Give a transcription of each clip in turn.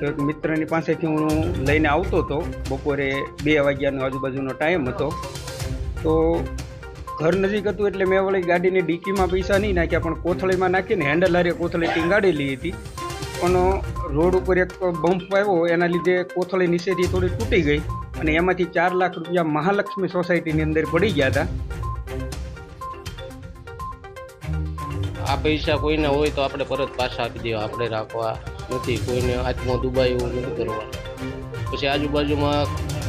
તો એક મિત્રની પાસેથી હું લઈને આવતો હતો, બપોરે 2 વાગ્યાનો આજુબાજુનો ટાઈમ હતો. તો ઘર નજીક હતું એટલે મેં વળી ગાડીની ડીકીમાં પૈસા નહીં નાખ્યા, પણ કોથળીમાં નાખીને હેન્ડલ હારે કોથળી ટીંગાડેલી હતી. પણ રોડ ઉપર એક બમ્પ આવ્યો, એના લીધે કોથળી નીચેથી થોડી તૂટી ગઈ અને એમાંથી 4 લાખ રૂપિયા મહાલક્ષ્મી સોસાયટીની અંદર પડી ગયા હતા. આ પૈસા કોઈને હોય તો આપણે પરત પાછા આપી દેવા, આપણે રાખવા નથી. કોઈને હાથમાં દુબાઈ એવું નથી કરવાનું. પછી આજુબાજુમાં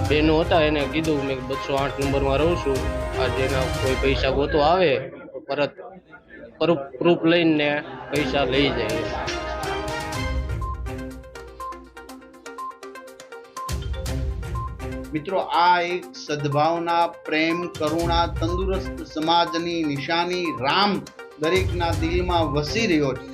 બહેનો હતા, એને કીધું મેં 208 નંબરમાં રહું છું, આ જેના કોઈ પૈસા ગોતો આવે પરત પ્રૂફ લઈને પૈસા લઈ જાય. મિત્રો, આ એક સદભાવના, પ્રેમ, કરુણા, તંદુરસ્ત સમાજની નિશાની રામ દરેકના દિલમાં વસી રહ્યો છે.